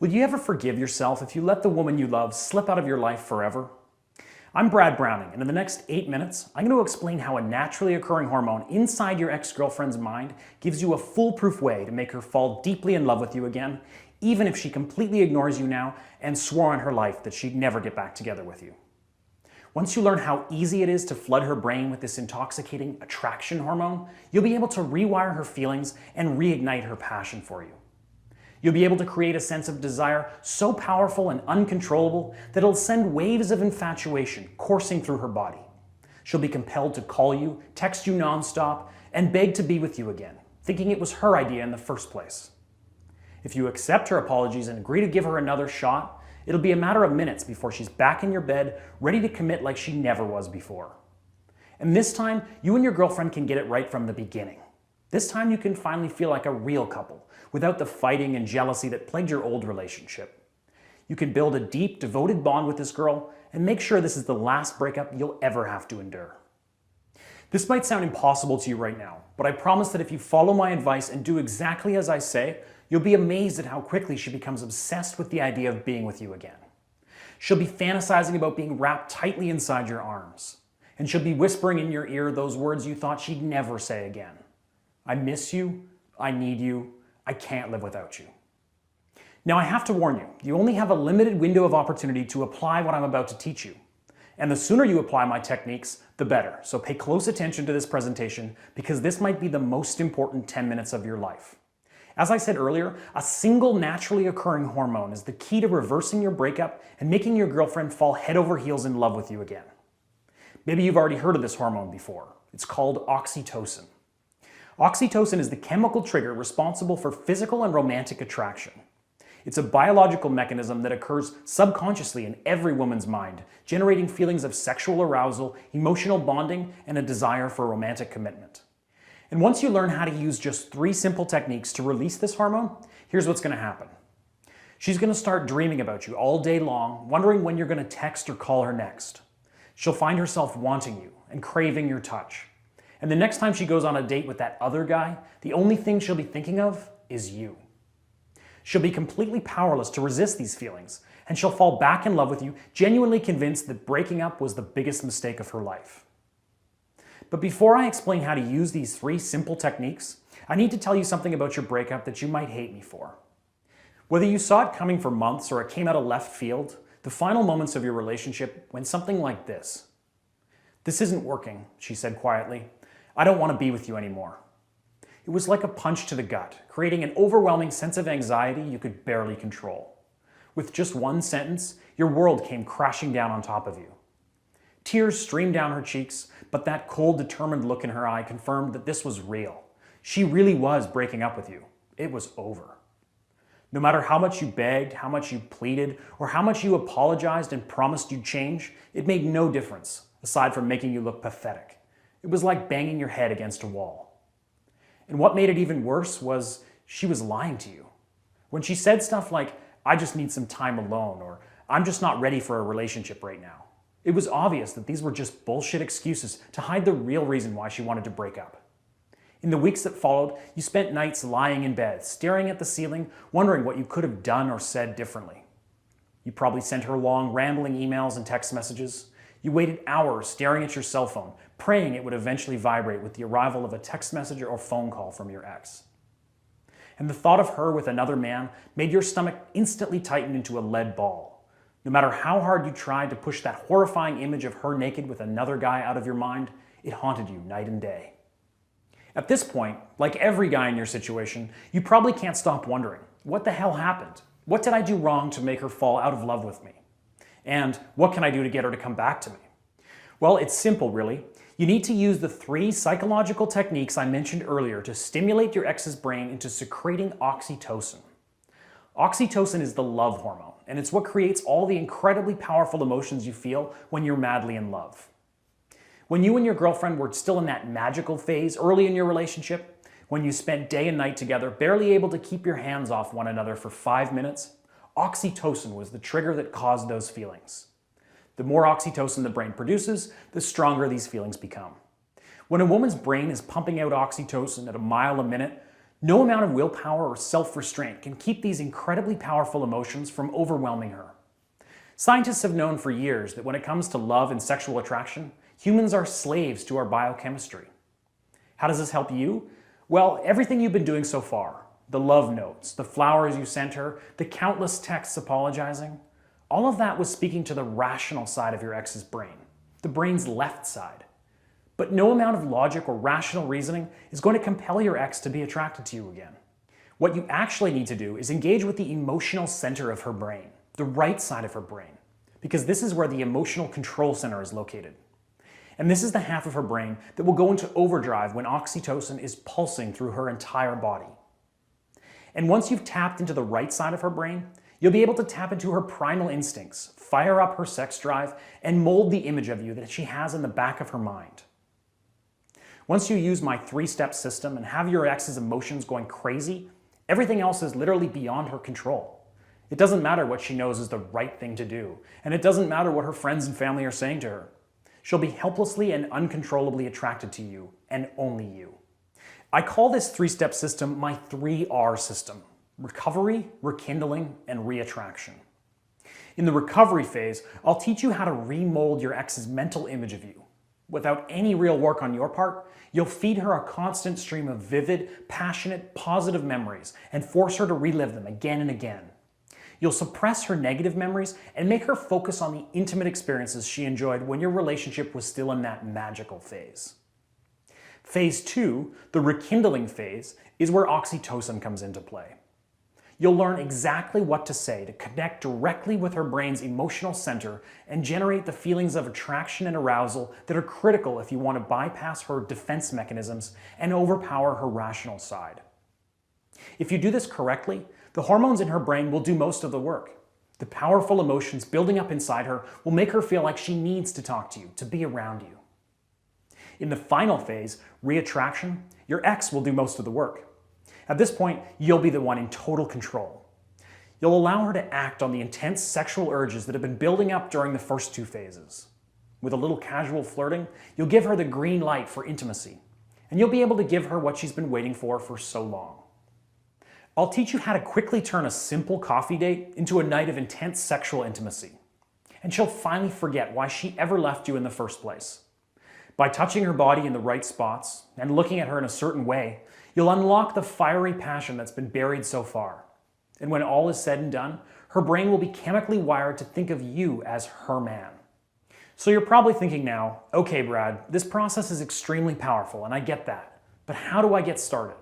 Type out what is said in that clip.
Would you ever forgive yourself if you let the woman you love slip out of your life forever? I'm Brad Browning, and in the next 8 minutes, I'm going to explain how a naturally occurring hormone inside your ex-girlfriend's mind gives you a foolproof way to make her fall deeply in love with you again, even if she completely ignores you now and swore on her life that she'd never get back together with you. Once you learn how easy it is to flood her brain with this intoxicating attraction hormone, you'll be able to rewire her feelings and reignite her passion for you. You'll be able to create a sense of desire so powerful and uncontrollable that it'll send waves of infatuation coursing through her body. She'll be compelled to call you, text you nonstop, and beg to be with you again, thinking it was her idea in the first place. If you accept her apologies and agree to give her another shot, it'll be a matter of minutes before she's back in your bed, ready to commit like she never was before. And this time, you and your girlfriend can get it right from the beginning. This time you can finally feel like a real couple, without the fighting and jealousy that plagued your old relationship. You can build a deep, devoted bond with this girl and make sure this is the last breakup you'll ever have to endure. This might sound impossible to you right now, but I promise that if you follow my advice and do exactly as I say, you'll be amazed at how quickly she becomes obsessed with the idea of being with you again. She'll be fantasizing about being wrapped tightly inside your arms, and she'll be whispering in your ear those words you thought she'd never say again. I miss you, I need you, I can't live without you. Now I have to warn you, you only have a limited window of opportunity to apply what I'm about to teach you. And the sooner you apply my techniques, the better. So pay close attention to this presentation because this might be the most important 10 minutes of your life. As I said earlier, a single naturally occurring hormone is the key to reversing your breakup and making your girlfriend fall head over heels in love with you again. Maybe you've already heard of this hormone before. It's called oxytocin. Oxytocin is the chemical trigger responsible for physical and romantic attraction. It's a biological mechanism that occurs subconsciously in every woman's mind, generating feelings of sexual arousal, emotional bonding, and a desire for romantic commitment. And once you learn how to use just 3 simple techniques to release this hormone, here's what's going to happen. She's going to start dreaming about you all day long, wondering when you're going to text or call her next. She'll find herself wanting you and craving your touch. And the next time she goes on a date with that other guy, the only thing she'll be thinking of is you. She'll be completely powerless to resist these feelings, and she'll fall back in love with you, genuinely convinced that breaking up was the biggest mistake of her life. But before I explain how to use these 3 simple techniques, I need to tell you something about your breakup that you might hate me for. Whether you saw it coming for months or it came out of left field, the final moments of your relationship went something like this. "This isn't working," she said quietly. "I don't want to be with you anymore." It was like a punch to the gut, creating an overwhelming sense of anxiety you could barely control. With just one sentence, your world came crashing down on top of you. Tears streamed down her cheeks, but that cold, determined look in her eye confirmed that this was real. She really was breaking up with you. It was over. No matter how much you begged, how much you pleaded, or how much you apologized and promised you'd change, it made no difference, aside from making you look pathetic. It was like banging your head against a wall. And what made it even worse was she was lying to you. When she said stuff like, "I just need some time alone," or "I'm just not ready for a relationship right now," it was obvious that these were just bullshit excuses to hide the real reason why she wanted to break up. In the weeks that followed, you spent nights lying in bed, staring at the ceiling, wondering what you could have done or said differently. You probably sent her long, rambling emails and text messages. You waited hours staring at your cell phone, praying it would eventually vibrate with the arrival of a text message or phone call from your ex. And the thought of her with another man made your stomach instantly tighten into a lead ball. No matter how hard you tried to push that horrifying image of her naked with another guy out of your mind, it haunted you night and day. At this point, like every guy in your situation, you probably can't stop wondering, what the hell happened? What did I do wrong to make her fall out of love with me? And what can I do to get her to come back to me? Well, it's simple, really. You need to use the 3 psychological techniques I mentioned earlier to stimulate your ex's brain into secreting oxytocin. Oxytocin is the love hormone, and it's what creates all the incredibly powerful emotions you feel when you're madly in love. When you and your girlfriend were still in that magical phase early in your relationship, when you spent day and night together, barely able to keep your hands off one another for 5 minutes, oxytocin was the trigger that caused those feelings. The more oxytocin the brain produces, the stronger these feelings become. When a woman's brain is pumping out oxytocin at a mile a minute, No amount of willpower or self-restraint can keep these incredibly powerful emotions from overwhelming her. Scientists have known for years that when it comes to love and sexual attraction, humans are slaves to our biochemistry. How does this help you? Well, everything you've been doing so far, the love notes, the flowers you sent her, the countless texts apologizing, all of that was speaking to the rational side of your ex's brain, the brain's left side. But no amount of logic or rational reasoning is going to compel your ex to be attracted to you again. What you actually need to do is engage with the emotional center of her brain, the right side of her brain, because this is where the emotional control center is located. And this is the half of her brain that will go into overdrive when oxytocin is pulsing through her entire body. And once you've tapped into the right side of her brain, you'll be able to tap into her primal instincts, fire up her sex drive, and mold the image of you that she has in the back of her mind. Once you use my 3-step system and have your ex's emotions going crazy, everything else is literally beyond her control. It doesn't matter what she knows is the right thing to do, and it doesn't matter what her friends and family are saying to her. She'll be helplessly and uncontrollably attracted to you, and only you. I call this 3-step system my 3R system: recovery, rekindling, and reattraction. In the recovery phase, I'll teach you how to remold your ex's mental image of you. Without any real work on your part, you'll feed her a constant stream of vivid, passionate, positive memories and force her to relive them again and again. You'll suppress her negative memories and make her focus on the intimate experiences she enjoyed when your relationship was still in that magical phase. Phase 2, the rekindling phase, is where oxytocin comes into play. You'll learn exactly what to say to connect directly with her brain's emotional center and generate the feelings of attraction and arousal that are critical if you want to bypass her defense mechanisms and overpower her rational side. If you do this correctly, the hormones in her brain will do most of the work. The powerful emotions building up inside her will make her feel like she needs to talk to you, to be around you. In the final phase, reattraction, your ex will do most of the work. At this point, you'll be the one in total control. You'll allow her to act on the intense sexual urges that have been building up during the first 2 phases. With a little casual flirting, you'll give her the green light for intimacy, and you'll be able to give her what she's been waiting for so long. I'll teach you how to quickly turn a simple coffee date into a night of intense sexual intimacy, and she'll finally forget why she ever left you in the first place. By touching her body in the right spots and looking at her in a certain way, you'll unlock the fiery passion that's been buried so far. And when all is said and done, her brain will be chemically wired to think of you as her man. So you're probably thinking now, okay, Brad, this process is extremely powerful and I get that, but how do I get started?